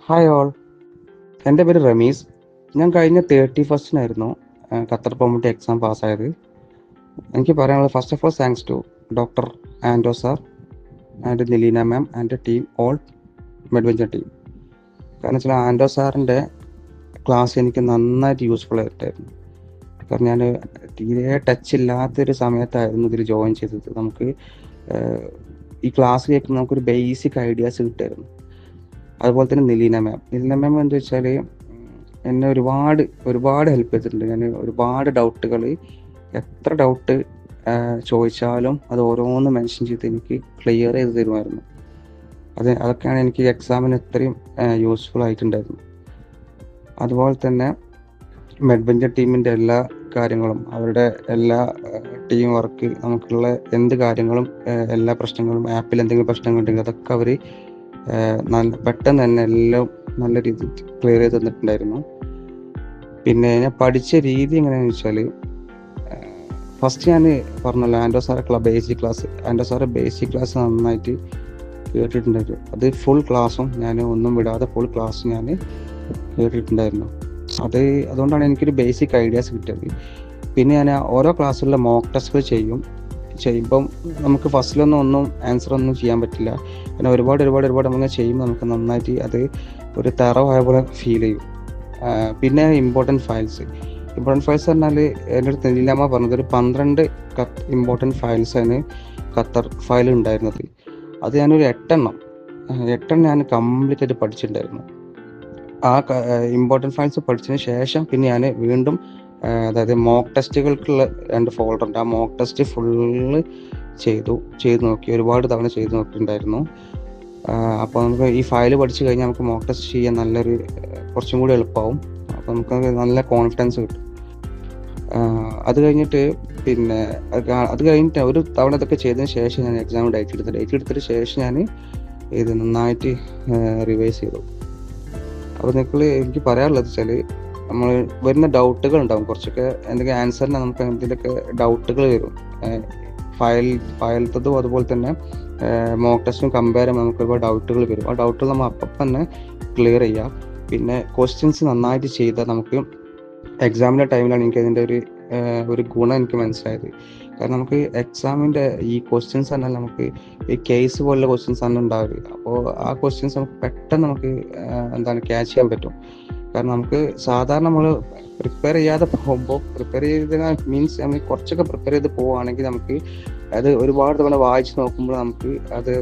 Hi all, എൻ്റെ പേര് റമീസ്. ഞാൻ കഴിഞ്ഞ 31-നായിരുന്നു ഖത്തർ പെർമിറ്റ് എക്സാം പാസ്സായത്. എനിക്ക് പറയാനുള്ളത് first of all thanks to doctor Ando sir and Nileena ma'am and team all Medventure team. കാരണം വെച്ചാൽ ആൻഡോ സാറിൻ്റെ ക്ലാസ് എനിക്ക് നന്നായിട്ട് യൂസ്ഫുൾ ആയിട്ടായിരുന്നു. കാരണം ഞാൻ തീരെ ടച്ച് ഇല്ലാത്തൊരു സമയത്തായിരുന്നു ഇതിൽ ജോയിൻ ചെയ്തത്. നമുക്ക് ഈ ക്ലാസ് കേൾക്കുമ്പോൾ നമുക്കൊരു ബേസിക് ഐഡിയാസ് കിട്ടുമായിരുന്നു. അതുപോലെ തന്നെ നിലീന മാം എന്താ വെച്ചാൽ എന്നെ ഒരുപാട് ഹെൽപ്പ് ചെയ്തിട്ടുണ്ട്. ഞാൻ ഒരുപാട് ഡൗട്ടുകൾ, എത്ര ഡൗട്ട് ചോദിച്ചാലും അത് ഓരോന്ന് മെൻഷൻ ചെയ്ത് എനിക്ക് ക്ലിയർ ചെയ്ത് തരുമായിരുന്നു. അതൊക്കെയാണ് എനിക്ക് എക്സാമിന് ഇത്രയും യൂസ്ഫുൾ ആയിട്ടുണ്ടായിരുന്നു. അതുപോലെ തന്നെ മെഡ്വെഞ്ചർ ടീമിൻ്റെ എല്ലാ കാര്യങ്ങളും, അവരുടെ എല്ലാ ടീം വർക്ക്, നമുക്കുള്ള എന്ത് കാര്യങ്ങളും, എല്ലാ പ്രശ്നങ്ങളും, ആപ്പിൽ എന്തെങ്കിലും പ്രശ്നങ്ങളുണ്ടെങ്കിൽ അതൊക്കെ അവർ പെട്ടെന്ന് തന്നെ എല്ലാം നല്ല രീതിയിൽ ക്ലിയർ ചെയ്ത് തന്നിട്ടുണ്ടായിരുന്നു. പിന്നെ ഞാൻ പഠിച്ച രീതി എങ്ങനെയാണെന്ന് വെച്ചാൽ, ഫസ്റ്റ് ഞാൻ പറഞ്ഞല്ലോ ആൻഡോ സാറെ ബേസിക് ക്ലാസ് നന്നായിട്ട് കേട്ടിട്ടുണ്ടായിരുന്നു. അത് ഫുൾ ക്ലാസ്സും ഞാൻ ഒന്നും വിടാതെ ഫുൾ ക്ലാസ് ഞാൻ കേട്ടിട്ടുണ്ടായിരുന്നു. അതുകൊണ്ടാണ് എനിക്കൊരു ബേസിക് ഐഡിയാസ് കിട്ടിയത്. പിന്നെ ഞാൻ ഓരോ ക്ലാസ്സിലുള്ള മോക്ക് ടെസ്റ്റുകൾ ചെയ്യുമ്പം നമുക്ക് ഫസ്റ്റിലൊന്നും ആൻസർ ഒന്നും ചെയ്യാൻ പറ്റില്ല. പിന്നെ ഒരുപാട് നമ്മൾ ചെയ്യുമ്പോൾ നമുക്ക് നന്നായിട്ട് അത് ഒരു തറവായ പോലെ ഫീൽ ചെയ്യും. പിന്നെ ഇമ്പോർട്ടൻറ്റ് ഫയൽസ് പറഞ്ഞാൽ എൻ്റെ അടുത്ത് നിലീനമ്മ പറഞ്ഞത് ഒരു 12 ഇമ്പോർട്ടൻറ്റ് ഫയൽസാണ് ഖത്തർ ഫയൽ ഉണ്ടായിരുന്നത്. അത് ഞാനൊരു 8 ഞാൻ കംപ്ലീറ്റ് ആയിട്ട് പഠിച്ചിട്ടുണ്ടായിരുന്നു. ആ ഇമ്പോർട്ടൻറ്റ് ഫയൽസ് പഠിച്ചതിന് ശേഷം പിന്നെ ഞാൻ വീണ്ടും അതായത് മോക്ക് ടെസ്റ്റുകൾക്കുള്ള 2 ഫോൾഡർ ഉണ്ട്. ആ മോക്ക് ടെസ്റ്റ് ഫുള്ള് ചെയ്ത് നോക്കി, ഒരുപാട് തവണ ചെയ്ത് നോക്കിയിട്ടുണ്ടായിരുന്നു. അപ്പോൾ നമുക്ക് ഈ ഫയൽ പഠിച്ചു കഴിഞ്ഞാൽ നമുക്ക് മോക്ക് ടെസ്റ്റ് ചെയ്യാൻ കുറച്ചും കൂടി എളുപ്പമാവും. അപ്പോൾ നമുക്ക് നല്ല കോൺഫിഡൻസ് കിട്ടും. അത് കഴിഞ്ഞിട്ട് ഒരു തവണ ഇതൊക്കെ ചെയ്തതിന് ശേഷം ഞാൻ എക്സാം ഡേറ്റ് എടുത്തതിന് ശേഷം ഞാൻ ഇത് നന്നായിട്ട് റിവൈസ് ചെയ്തു. അപ്പോൾ എനിക്ക് പറയാനുള്ളത് വെച്ചാൽ, നമ്മൾ വരുന്ന ഡൗട്ടുകൾ ഉണ്ടാവും, കുറച്ചൊക്കെ എന്തെങ്കിലും ആൻസറിന് നമുക്ക് എന്തെങ്കിലുമൊക്കെ ഡൗട്ടുകൾ വരും. ഫയലത്തതും അതുപോലെ തന്നെ മോക്ക് ടെസ്റ്റും കമ്പയർ ചെയ്യുമ്പോൾ നമുക്ക് ഒരുപാട് ഡൗട്ടുകൾ വരും. ആ ഡൗട്ടുകൾ നമ്മൾ അപ്പം തന്നെ ക്ലിയർ ചെയ്യുക. പിന്നെ ക്വസ്റ്റ്യൻസ് നന്നായിട്ട് ചെയ്താൽ നമുക്ക് എക്സാമിൻ്റെ ടൈമിലാണ് എനിക്ക് അതിൻ്റെ ഒരു ഗുണം എനിക്ക് മനസ്സിലായത്. കാരണം നമുക്ക് എക്സാമിൻ്റെ ഈ ക്വസ്റ്റ്യൻസ് പറഞ്ഞാൽ നമുക്ക് ഈ കേസ് പോലുള്ള ക്വസ്റ്റ്യൻസ് ആണ് ഉണ്ടാവുക. അപ്പോൾ ആ ക്വസ്റ്റ്യൻസ് നമുക്ക് പെട്ടെന്ന് നമുക്ക് ക്യാച്ച് ചെയ്യാൻ പറ്റും. കാരണം നമുക്ക് സാധാരണ നമ്മൾ പ്രിപ്പയർ ചെയ്യാതെ പോകുമ്പോൾ, മീൻസ് നമ്മൾ കുറച്ചൊക്കെ പ്രിപ്പയർ ചെയ്ത് പോവുകയാണെങ്കിൽ നമുക്ക് അത് ഒരുപാട് തവണ വായിച്ച് നോക്കുമ്പോൾ നമുക്ക് അത്